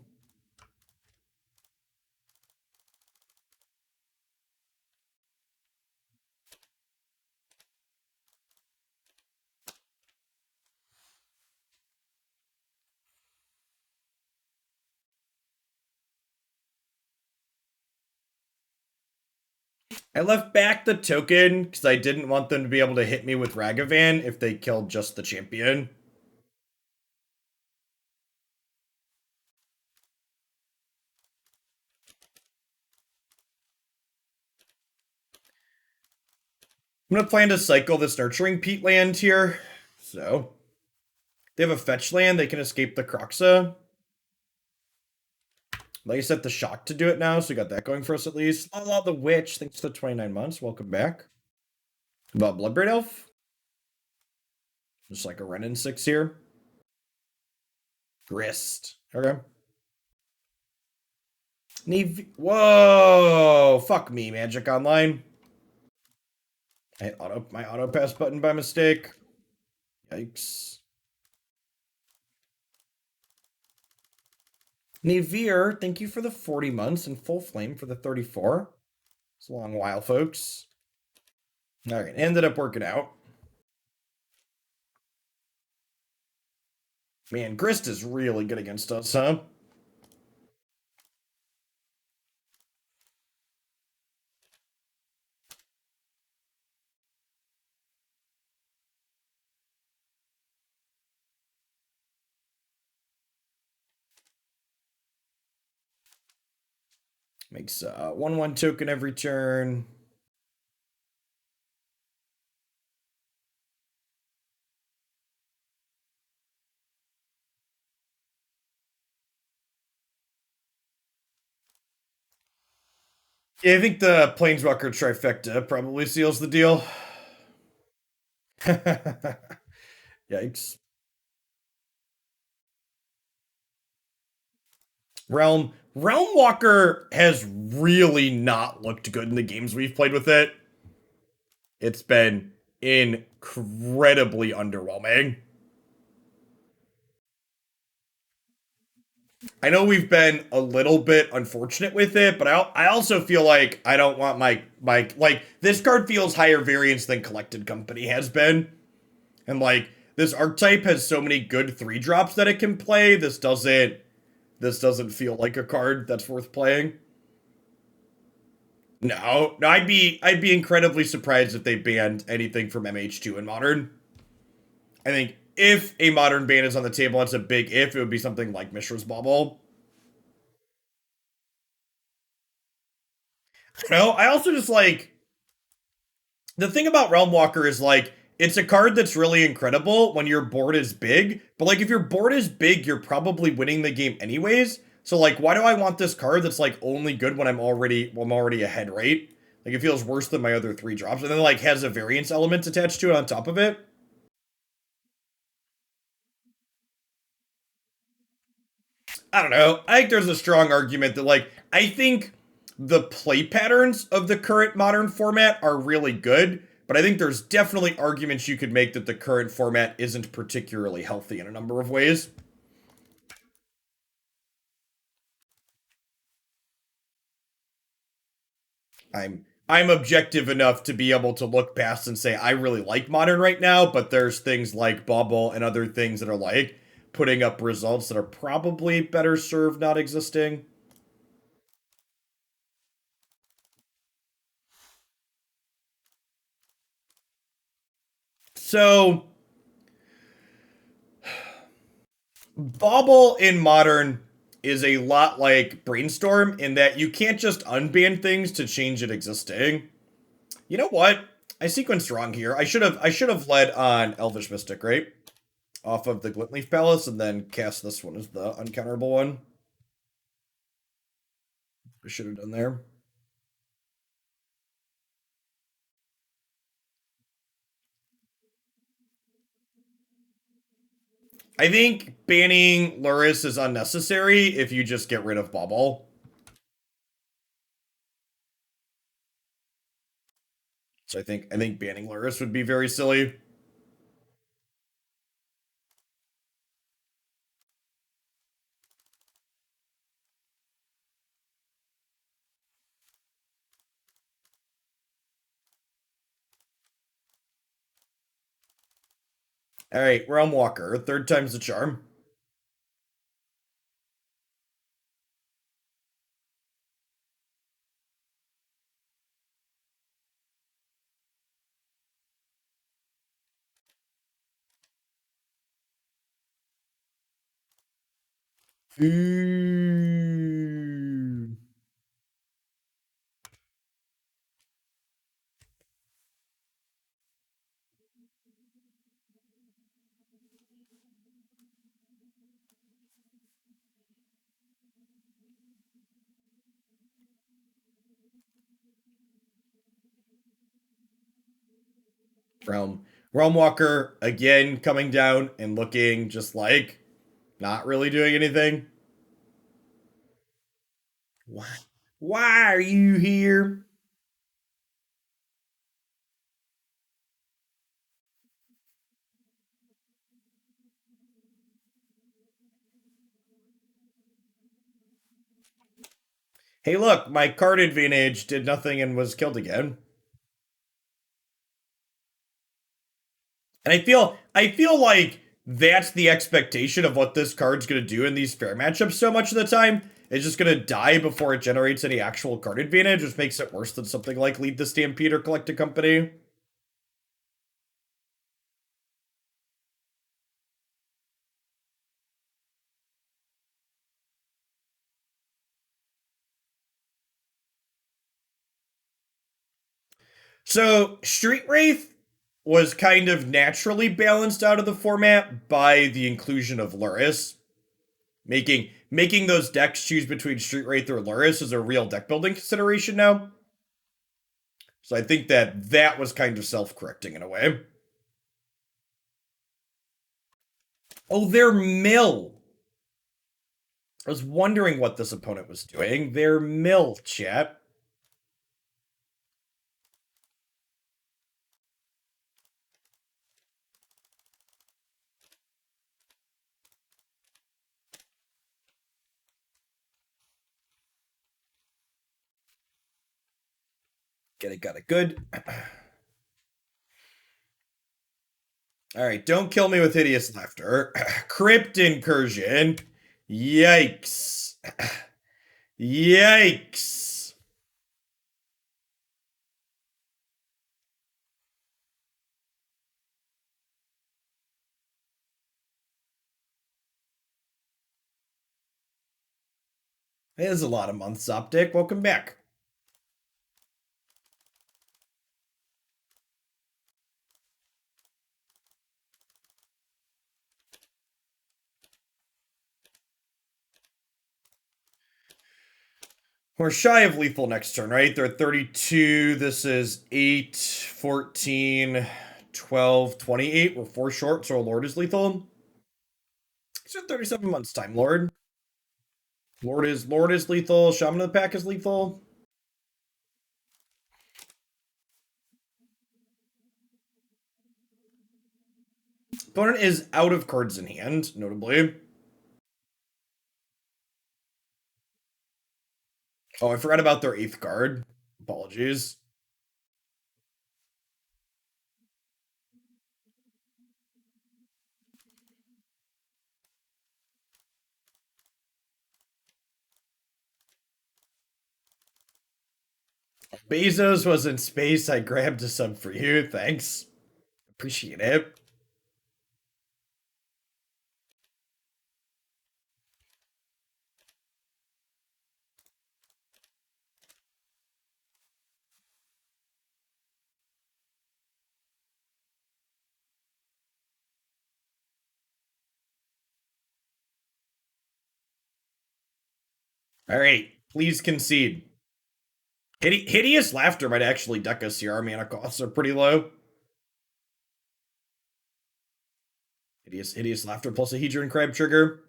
Speaker 1: I left back the token because I didn't want them to be able to hit me with Ragavan if they killed just the champion. I'm going to plan to cycle this Nurturing Peatland here. So, they have a fetch land, they can escape the Croxa. Like I set the shock to do it now, so we got that going for us at least. La the Witch, thanks for the 29 months. Welcome back. About Bloodbraid Elf? Just like a Renin 6 here. Grist. Okay. Whoa! Fuck me, Magic Online. I hit my auto pass button by mistake. Yikes. Navir, thank you for the 40 months and Full Flame for the 34. It's a long while, folks. All right, ended up working out. Man, Grist is really good against us, huh? Makes 1/1 token every turn. Yeah, I think the Planeswalker trifecta probably seals the deal. Yikes. Realmwalker has really not looked good in the games we've played with it. It's been incredibly underwhelming. I know we've been a little bit unfortunate with it, but I also feel like I don't want my like this card feels higher variance than Collected Company has been. And like this archetype has so many good 3-drops that it can play. This doesn't feel like a card that's worth playing. No, I'd be incredibly surprised if they banned anything from MH2 in Modern. I think if a Modern ban is on the table, it's a big if. It would be something like Mishra's Bauble. No, I also just like the thing about Realmwalker is like it's a card that's really incredible when your board is big, but like if your board is big, you're probably winning the game anyways. So like why do I want this card that's like only good when I'm already ahead, right? Like it feels worse than my other 3-drops, and then like has a variance element attached to it on top of it. I don't know. I think there's a strong argument that like I think the play patterns of the current Modern format are really good, but I think there's definitely arguments you could make that the current format isn't particularly healthy in a number of ways. I'm objective enough to be able to look past and say I really like Modern right now, but there's things like Bubble and other things that are like putting up results that are probably better served not existing. So Bauble in Modern is a lot like Brainstorm in that you can't just unban things to change it existing. You know what? I sequenced wrong here. I should have led on Elvish Mystic, right? Off of the Gilt-Leaf Palace and then cast this one as the uncounterable one. I should have done there. I think banning Luris is unnecessary if you just get rid of Bubble. So I think banning Luris would be very silly. All right, Realmwalker, third time's the charm. Ooh. Realmwalker again coming down and looking just like not really doing anything. Why? Why are you here? Hey, look, my card advantage did nothing and was killed again. And I feel like that's the expectation of what this card's gonna do in these fair matchups so much of the time. It's just gonna die before it generates any actual card advantage, which makes it worse than something like Lead the Stampede or Collect a Company. So Street Wraith was kind of naturally balanced out of the format by the inclusion of Luris. Making those decks choose between Street Wraith or Luris is a real deck building consideration now. So I think that was kind of self-correcting in a way. Oh, their mill. I was wondering what this opponent was doing. Their mill, chat. Got it good. All right, don't kill me with hideous laughter. Crypt incursion. Yikes. Yikes. It is a lot of months, Optic. Welcome back. We're shy of lethal next turn, right? They're 32. This is 8, 14, 12, 28. We're 4 short, so Lord is lethal. It's in 37 months time, Lord. Lord is lethal. Shaman of the Pack is lethal. Opponent is out of cards in hand, notably. Oh, I forgot about their 8th card. Apologies. Bezos was in space. I grabbed a sub for you. Thanks. Appreciate it. All right, please concede. Hideous Laughter might actually deck us here. Our mana costs are pretty low. Hideous Laughter plus a Hedron Crab trigger.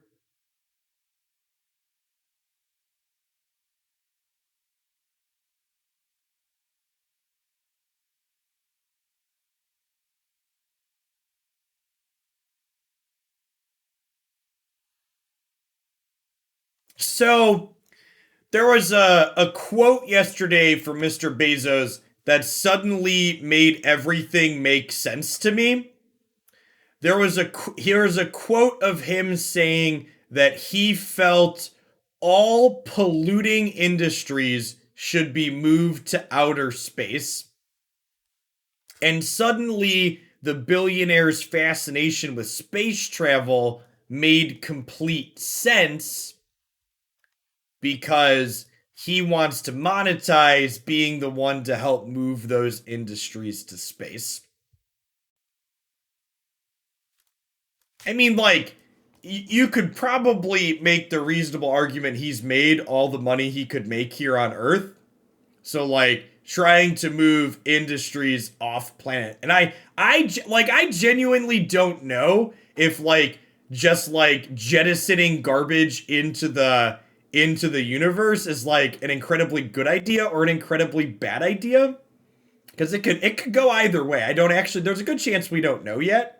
Speaker 1: So there was a quote yesterday from Mr. Bezos that suddenly made everything make sense to me. Here's a quote of him saying that he felt all polluting industries should be moved to outer space. And suddenly the billionaire's fascination with space travel made complete sense because he wants to monetize being the one to help move those industries to space. I mean, like, you could probably make the reasonable argument he's made all the money he could make here on Earth. So, like, trying to move industries off planet. And I genuinely don't know if just jettisoning garbage into the universe is like an incredibly good idea or an incredibly bad idea, because it could go either way. I don't actually There's a good chance we don't know yet.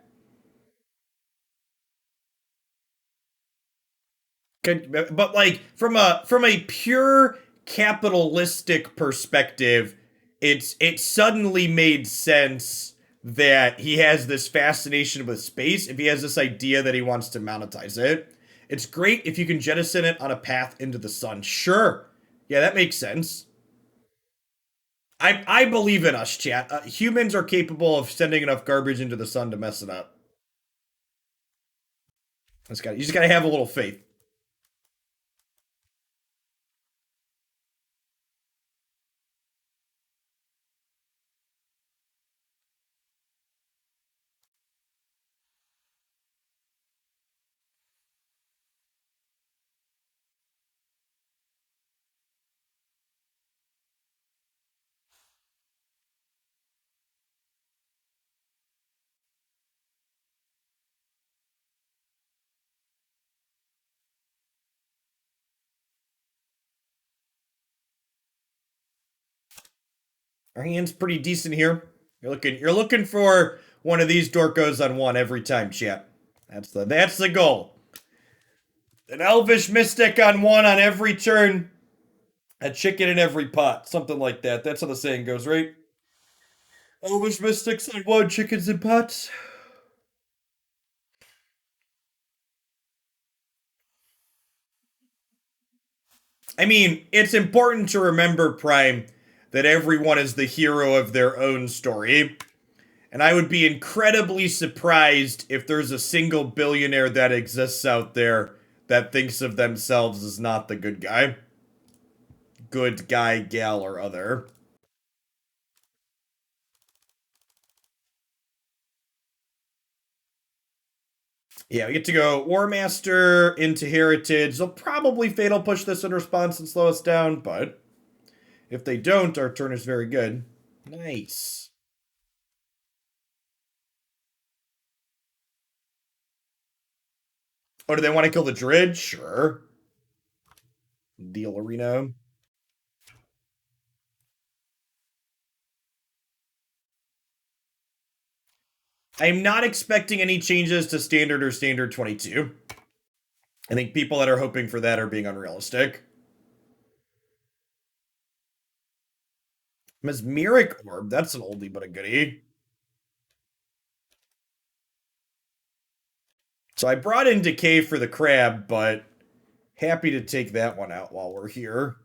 Speaker 1: But like from a pure capitalistic perspective, it suddenly made sense that he has this fascination with space if he has this idea that he wants to monetize it. It's great if you can jettison it on a path into the sun. Sure. Yeah, that makes sense. I believe in us, chat. Humans are capable of sending enough garbage into the sun to mess it up. You just gotta have a little faith. Our hand's pretty decent here. You're looking for one of these Dorkos on one every time, chat. That's the goal. An Elvish Mystic on one on every turn. A chicken in every pot. Something like that. That's how the saying goes, right? Elvish Mystics on one, chickens in pots. I mean, it's important to remember, Prime, that everyone is the hero of their own story. And I would be incredibly surprised if there's a single billionaire that exists out there that thinks of themselves as not the good guy. Good guy, gal, or other. Yeah, we get to go Warmaster into Heritage. They'll probably Fatal Push this in response and slow us down, but if they don't, our turn is very good. Nice. Oh, do they want to kill the Druid? Sure. Deal Arena. I'm not expecting any changes to Standard or Standard 22. I think people that are hoping for that are being unrealistic. Mesmeric Orb, that's an oldie but a goodie. So I brought in Decay for the crab, but happy to take that one out while we're here.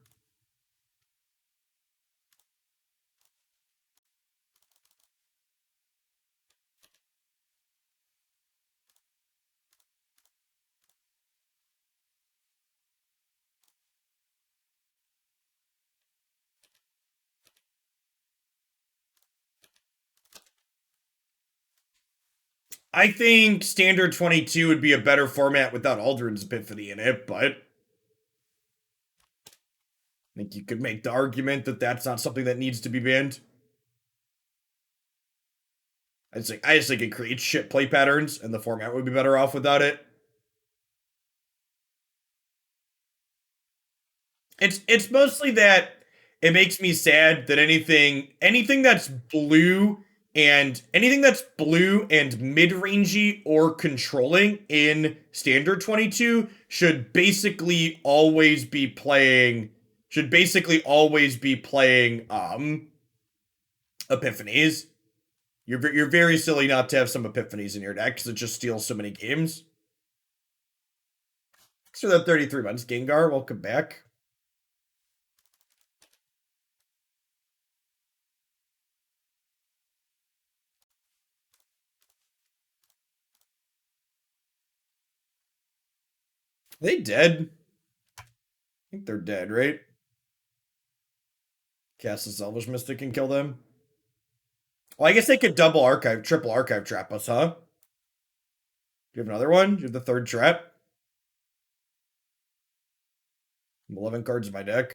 Speaker 1: I think Standard 22 would be a better format without Aldrin's Epiphany in it, but I think you could make the argument that that's not something that needs to be banned. I just think it creates shit play patterns, and the format would be better off without it. It's mostly that it makes me sad that anything that's blue and mid-rangey or controlling in Standard 22 should basically always be playing epiphanies. You're very silly not to have some epiphanies in your deck because it just steals so many games. Thanks for that 33 months, Gengar. Welcome back. Are they dead? I think they're dead, right? Cast this Elvish Mystic and kill them. Well, I guess they could triple archive trap us, huh? Do you have another one? Do you have the third trap? 11 cards in my deck.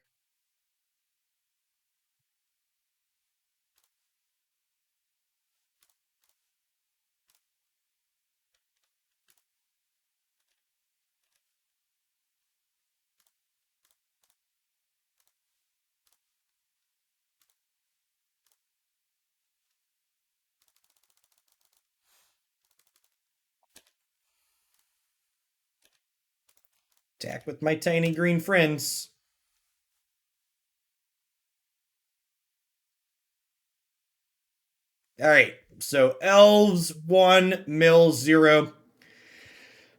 Speaker 1: Attack with my tiny green friends. All right, so elves 1, mill 0.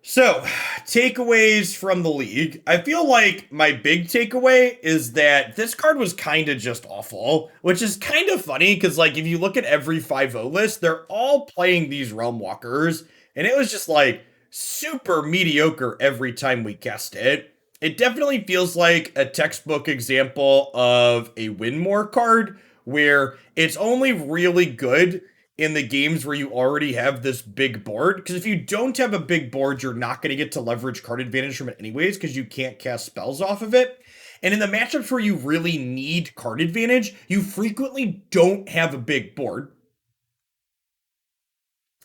Speaker 1: So, takeaways from the league. I feel like my big takeaway is that this card was kind of just awful, which is kind of funny because, like, if you look at every 5-0 list, they're all playing these Realmwalkers, and it was just like super mediocre every time we cast it. It definitely feels like a textbook example of a win more card where it's only really good in the games where you already have this big board. Because if you don't have a big board, you're not going to get to leverage card advantage from it anyways, because you can't cast spells off of it. And in the matchups where you really need card advantage, you frequently don't have a big board.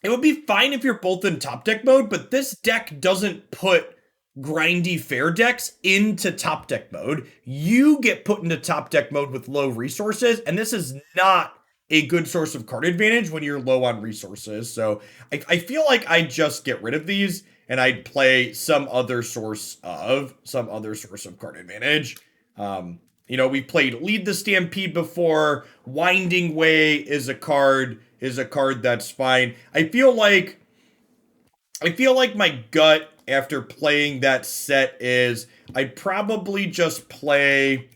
Speaker 1: It would be fine if you're both in top deck mode, but this deck doesn't put grindy fair decks into top deck mode. You get put into top deck mode with low resources, and this is not a good source of card advantage when you're low on resources. So I feel like I'd just get rid of these and I'd play some other source of card advantage. We played Lead the Stampede before. Winding Way is a card that's fine. I feel like my gut after playing that set is I'd probably just play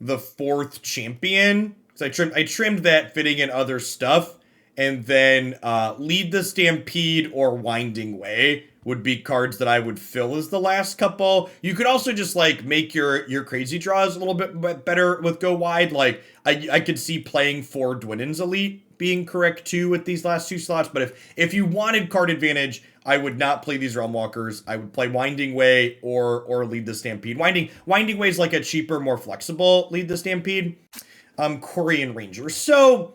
Speaker 1: the 4th champion. So I trimmed that fitting in other stuff. And then Lead the Stampede or Winding Way would be cards that I would fill as the last couple. You could also just like make your crazy draws a little bit better with Go Wide. Like I could see playing 4 Dwynen's Elite being correct too with these last 2 slots. But if you wanted card advantage, I would not play these Realmwalkers. I would play Winding Way or Lead the Stampede. Winding Way is like a cheaper, more flexible Lead the Stampede. Quarian Ranger. So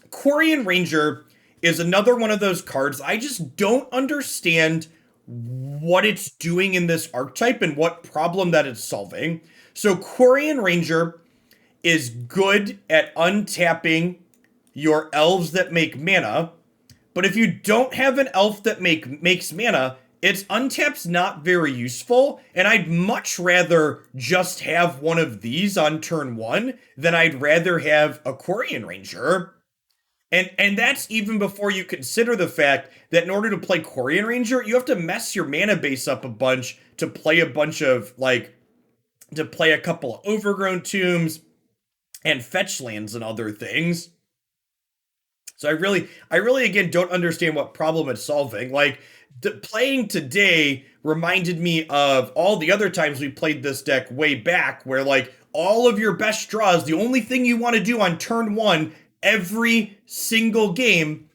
Speaker 1: Quarian Ranger is another one of those cards I just don't understand what it's doing in this archetype and what problem that it's solving. So Quarian Ranger is good at untapping your elves that make mana, but if you don't have an elf that makes mana, its untap's not very useful, and I'd much rather just have one of these on turn 1 than I'd rather have a Quarian Ranger. And that's even before you consider the fact that in order to play Quarian Ranger, you have to mess your mana base up a bunch to play a couple of Overgrown Tombs and fetch lands and other things. So I really again don't understand what problem it's solving. Like playing today reminded me of all the other times we played this deck way back where like all of your best draws, the only thing you want to do on turn 1 every single game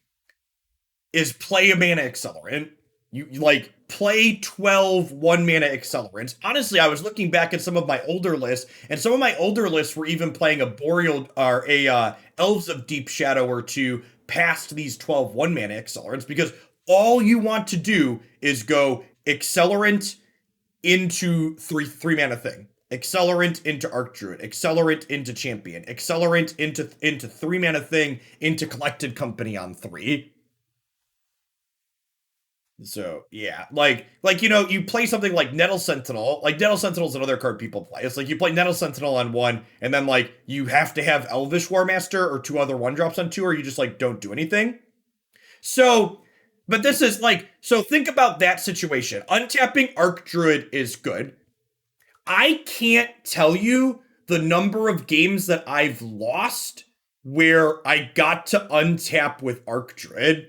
Speaker 1: is play a mana accelerant. You like play 12 1-mana accelerants. Honestly, I was looking back at some of my older lists, and some of my older lists were even playing a Boreal or a Elves of Deep Shadow or 2 past these 12 1-mana accelerants, because all you want to do is go accelerant into three mana thing. Accelerant into Archdruid, accelerant into Champion, accelerant into 3-mana thing, into Collected Company on 3. So yeah, like you play something like Nettle Sentinel. Like Nettle Sentinel is another card people play. It's like you play Nettle Sentinel on 1, and then like you have to have Elvish Warmaster or 2 other 1-drops on 2, or you just like don't do anything. So, but this is like, so think about that situation. Untapping Archdruid is good. I can't tell you the number of games that I've lost where I got to untap with Archdruid.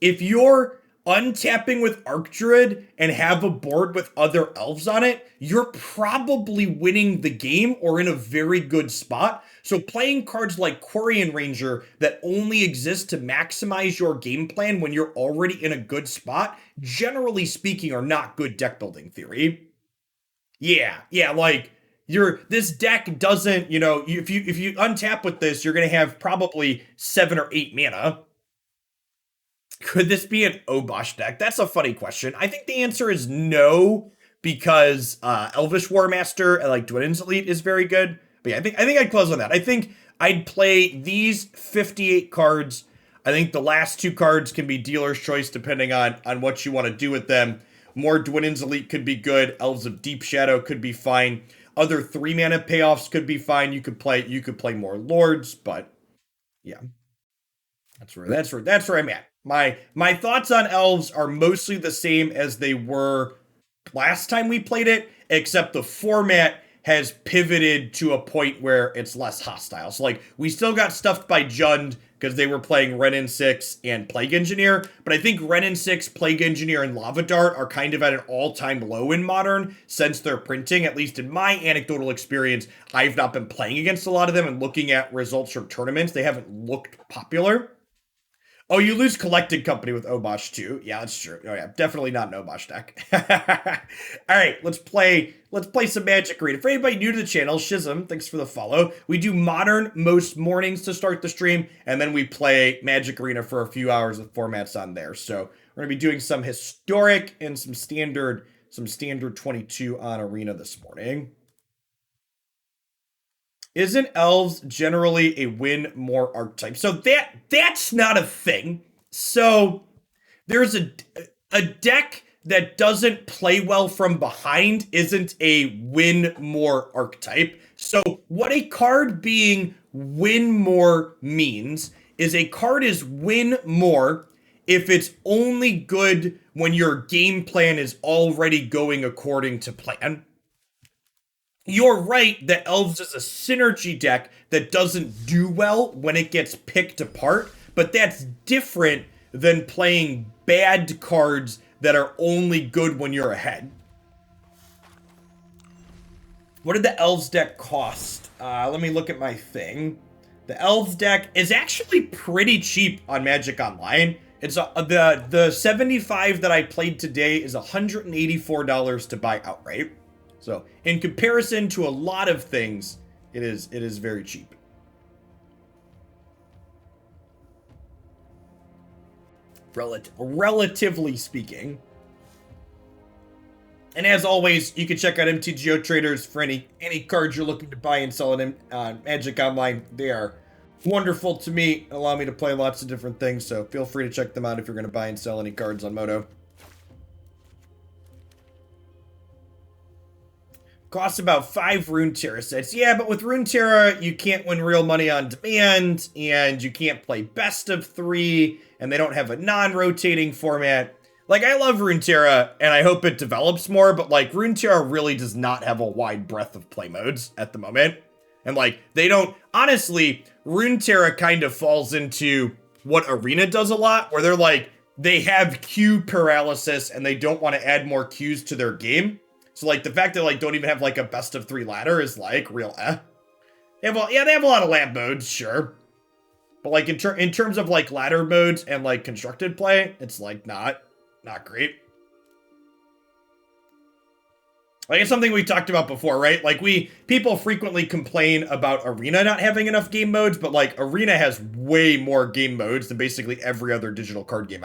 Speaker 1: If you're untapping with Archdruid and have a board with other elves on it, you're probably winning the game or in a very good spot. So playing cards like Quarian Ranger that only exist to maximize your game plan when you're already in a good spot, generally speaking, are not good deck building theory. Yeah, like this deck doesn't, if you untap with this, you're gonna have probably 7 or 8 mana. Could this be an Obosh deck? That's a funny question. I think the answer is no, because Elvish Warmaster and like Dwynen's Elite is very good. But yeah, I think I'd close on that. I think I'd play these 58 cards. I think the last 2 cards can be dealer's choice depending on what you want to do with them. more Dwynen's Elite could be good. Elves of Deep Shadow could be fine. Other 3-mana payoffs could be fine. You could play more Lords, but yeah. That's where I'm at. My thoughts on Elves are mostly the same as they were last time we played it, except the format has pivoted to a point where it's less hostile. So, like, we still got stuffed by Jund because they were playing Renin 6 and Plague Engineer, but I think Renin 6, Plague Engineer, and Lava Dart are kind of at an all-time low in Modern since they're printing. At least in my anecdotal experience, I've not been playing against a lot of them, and looking at results from tournaments, they haven't looked popular. Oh, you lose Collected Company with Obosh too. Yeah, that's true. Oh yeah, definitely not an Obosh deck. All right, let's play some Magic Arena. For anybody new to the channel, Shizm, thanks for the follow. We do Modern most mornings to start the stream, and then we play Magic Arena for a few hours with formats on there. So we're gonna be doing some historic and some standard 22 on Arena this morning. Isn't Elves generally a win more archetype? So that's not a thing. So there's a deck that doesn't play well from behind isn't a win more archetype. So what a card being win more means is a card is win more if it's only good when your game plan is already going according to plan. You're right that Elves is a synergy deck that doesn't do well when it gets picked apart, but that's different than playing bad cards that are only good when you're ahead. What did the Elves deck cost? Let me look at my thing. The Elves deck is actually pretty cheap on Magic Online. It's the 75 that I played today is $184 to buy outright. So, in comparison to a lot of things, it is very cheap. Relatively speaking. And as always, you can check out MTGO Traders for any cards you're looking to buy and sell in Magic Online. They are wonderful to me, allow me to play lots of different things, so feel free to check them out if you're going to buy and sell any cards on Moto. Costs about 5 Runeterra sets. Yeah, but with Runeterra, you can't win real money on demand, and you can't play best of 3, and they don't have a non-rotating format. Like, I love Runeterra, and I hope it develops more, but, like, Runeterra really does not have a wide breadth of play modes at the moment. And, like, they don't... Honestly, Runeterra kind of falls into what Arena does a lot, where they're like, they have queue paralysis, and they don't want to add more queues to their game. So, like, the fact that, like, don't even have, like, a best of 3 ladder is, like, real They have a lot of lab modes, sure. But, like, in terms of, like, ladder modes and, like, constructed play, it's, like, not great. Like, it's something we talked about before, right? Like, people frequently complain about Arena not having enough game modes, but, like, Arena has way more game modes than basically every other digital card game out